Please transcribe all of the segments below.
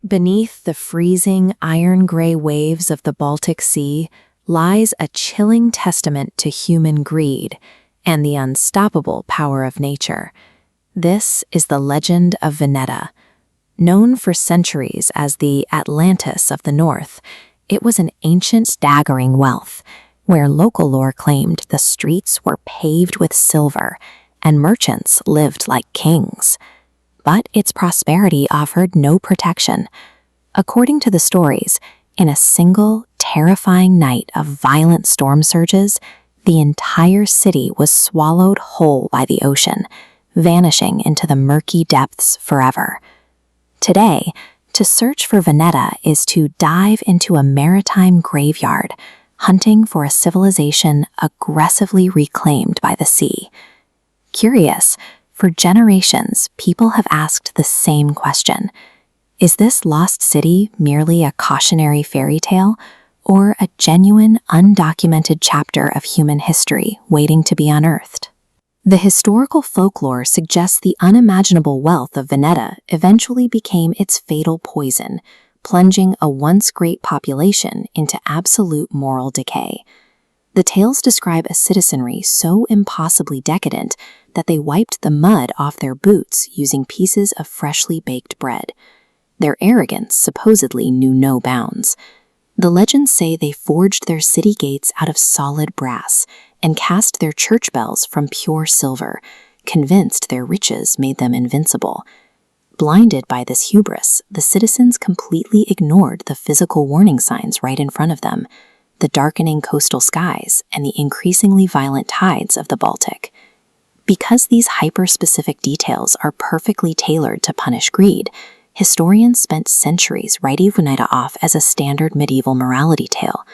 Beneath the freezing, iron-gray waves of the Baltic Sea lies a chilling testament to human greed and the unstoppable power of nature. This is the legend of Vineta. Known for centuries as the Atlantis of the North, it was an ancient, staggering wealth, where local lore claimed the streets were paved with silver and merchants lived like kings. But its prosperity offered no protection. According to the stories, in a single, terrifying night of violent storm surges, the entire city was swallowed whole by the ocean, vanishing into the murky depths forever. Today, to search for Vineta is to dive into a maritime graveyard, hunting for a civilization aggressively reclaimed by the sea. Curious, for generations, people have asked the same question. Is this lost city merely a cautionary fairy tale, or a genuine, undocumented chapter of human history waiting to be unearthed? The historical folklore suggests the unimaginable wealth of Vineta eventually became its fatal poison, plunging a once great population into absolute moral decay. The tales describe a citizenry so impossibly decadent that they wiped the mud off their boots using pieces of freshly baked bread. Their arrogance supposedly knew no bounds. The legends say they forged their city gates out of solid brass and cast their church bells from pure silver, convinced their riches made them invincible. Blinded by this hubris, the citizens completely ignored the physical warning signs right in front of them, the darkening coastal skies and the increasingly violent tides of the Baltic. Because these hyper-specific details are perfectly tailored to punish greed, historians spent centuries writing Vineta off as a standard medieval morality tale,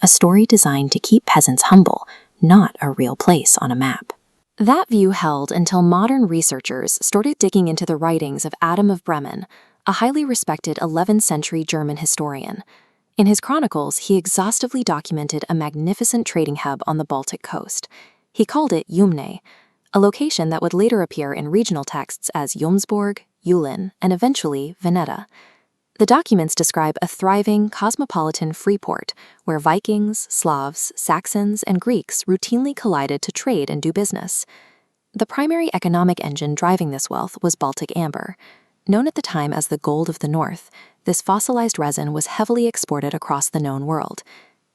a story designed to keep peasants humble, not a real place on a map. That view held until modern researchers started digging into the writings of Adam of Bremen, a highly respected 11th century German historian. In his chronicles, he exhaustively documented a magnificent trading hub on the Baltic coast. He called it Jumne, a location that would later appear in regional texts as Jomsborg, Julin, and eventually Vineta. The documents describe a thriving, cosmopolitan free port where Vikings, Slavs, Saxons, and Greeks routinely collided to trade and do business. The primary economic engine driving this wealth was Baltic amber. Known at the time as the gold of the North, this fossilized resin was heavily exported across the known world.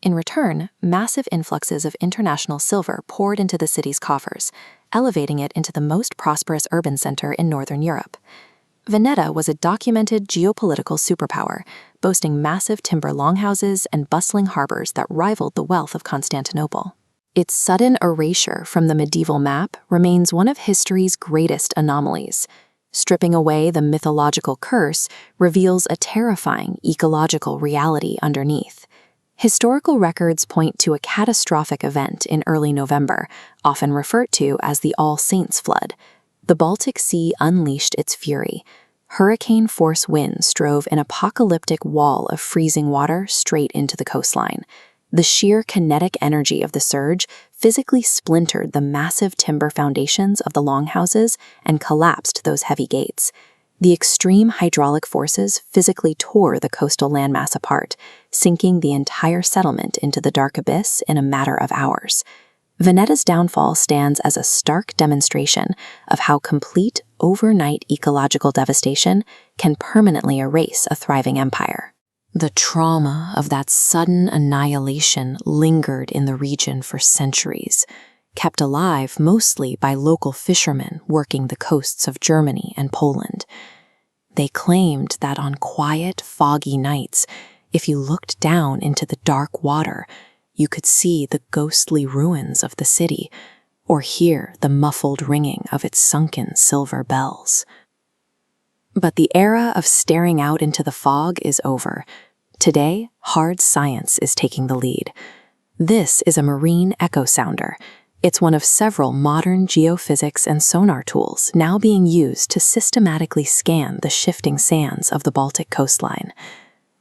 In return, massive influxes of international silver poured into the city's coffers, elevating it into the most prosperous urban center in Northern Europe. Vineta was a documented geopolitical superpower, boasting massive timber longhouses and bustling harbors that rivaled the wealth of Constantinople. Its sudden erasure from the medieval map remains one of history's greatest anomalies. Stripping away the mythological curse reveals a terrifying ecological reality underneath. Historical records point to a catastrophic event in early November, often referred to as the All Saints' Flood. The Baltic Sea unleashed its fury. Hurricane-force winds drove an apocalyptic wall of freezing water straight into the coastline. The sheer kinetic energy of the surge physically splintered the massive timber foundations of the longhouses and collapsed those heavy gates. The extreme hydraulic forces physically tore the coastal landmass apart, sinking the entire settlement into the dark abyss in a matter of hours. Vineta's downfall stands as a stark demonstration of how complete overnight ecological devastation can permanently erase a thriving empire. The trauma of that sudden annihilation lingered in the region for centuries, kept alive mostly by local fishermen working the coasts of Germany and Poland. They claimed that on quiet, foggy nights, if you looked down into the dark water, you could see the ghostly ruins of the city, or hear the muffled ringing of its sunken silver bells. But the era of staring out into the fog is over. Today, hard science is taking the lead. This is a marine echo sounder. It's one of several modern geophysics and sonar tools now being used to systematically scan the shifting sands of the Baltic coastline.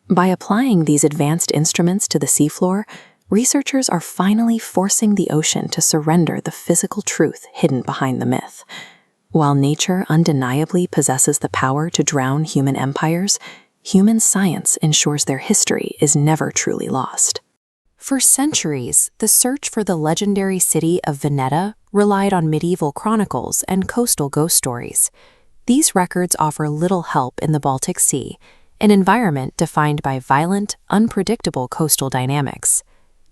By applying these advanced instruments to the seafloor, researchers are finally forcing the ocean to surrender the physical truth hidden behind the myth. While nature undeniably possesses the power to drown human empires, human science ensures their history is never truly lost. For centuries, the search for the legendary city of Vineta relied on medieval chronicles and coastal ghost stories. These records offer little help in the Baltic Sea, an environment defined by violent, unpredictable coastal dynamics.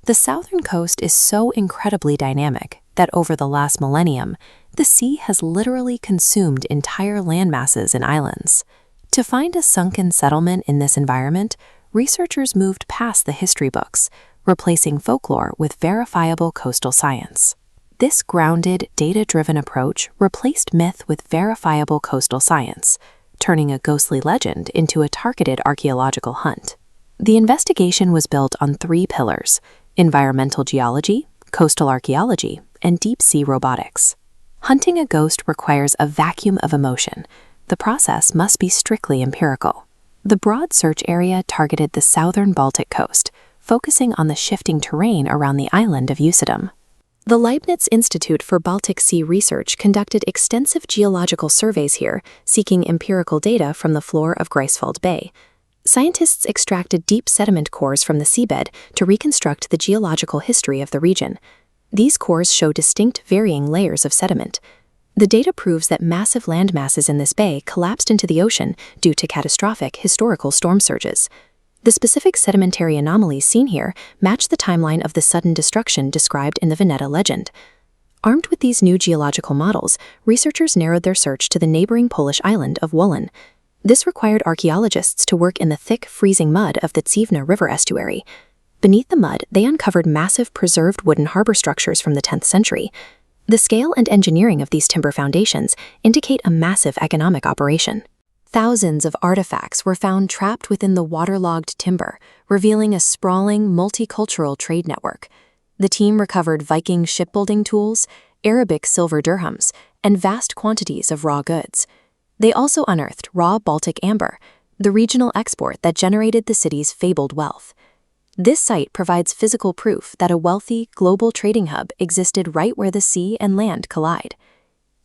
The southern coast is so incredibly dynamic that over the last millennium, the sea has literally consumed entire landmasses and islands. To find a sunken settlement in this environment, researchers moved past the history books, replacing folklore with verifiable coastal science. This grounded, data-driven approach replaced myth with verifiable coastal science, turning a ghostly legend into a targeted archaeological hunt. The investigation was built on 3 pillars: environmental geology, coastal archaeology, and deep-sea robotics. Hunting a ghost requires a vacuum of emotion. The process must be strictly empirical. The broad search area targeted the southern Baltic coast, focusing on the shifting terrain around the island of Usedom. The Leibniz Institute for Baltic Sea Research conducted extensive geological surveys here, seeking empirical data from the floor of Greifswald Bay. Scientists extracted deep sediment cores from the seabed to reconstruct the geological history of the region. These cores show distinct varying layers of sediment. The data proves that massive landmasses in this bay collapsed into the ocean due to catastrophic historical storm surges. The specific sedimentary anomalies seen here match the timeline of the sudden destruction described in the Vineta legend. Armed with these new geological models, researchers narrowed their search to the neighboring Polish island of Wolin. This required archaeologists to work in the thick, freezing mud of the Tsivna River estuary. Beneath the mud, they uncovered massive preserved wooden harbor structures from the 10th century. The scale and engineering of these timber foundations indicate a massive economic operation. Thousands of artifacts were found trapped within the waterlogged timber, revealing a sprawling, multicultural trade network. The team recovered Viking shipbuilding tools, Arabic silver dirhams, and vast quantities of raw goods. They also unearthed raw Baltic amber, the regional export that generated the city's fabled wealth. This site provides physical proof that a wealthy, global trading hub existed right where the sea and land collide.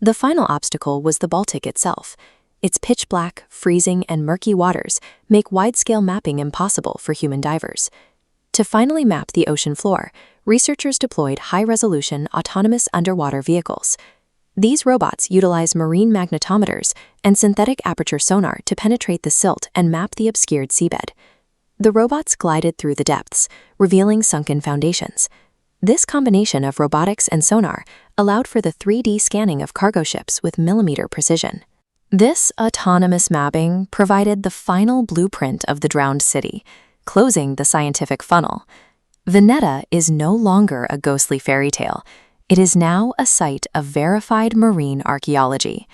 The final obstacle was the Baltic itself. Its pitch-black, freezing, and murky waters make wide-scale mapping impossible for human divers. To finally map the ocean floor, researchers deployed high-resolution autonomous underwater vehicles. These robots utilize marine magnetometers and synthetic aperture sonar to penetrate the silt and map the obscured seabed. The robots glided through the depths, revealing sunken foundations. This combination of robotics and sonar allowed for the 3D scanning of cargo ships with millimeter precision. This autonomous mapping provided the final blueprint of the drowned city, closing the scientific funnel. Vineta is no longer a ghostly fairy tale. It is now a site of verified marine archaeology.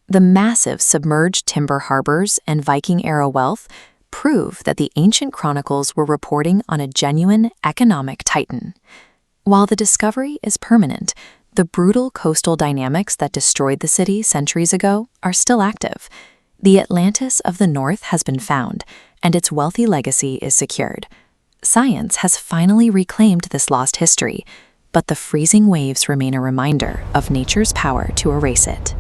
The massive submerged timber harbors and Viking-era wealth prove that the ancient chronicles were reporting on a genuine economic titan. While the discovery is permanent, the brutal coastal dynamics that destroyed the city centuries ago are still active. The Atlantis of the North has been found, and its wealthy legacy is secured. Science has finally reclaimed this lost history, but the freezing waves remain a reminder of nature's power to erase it.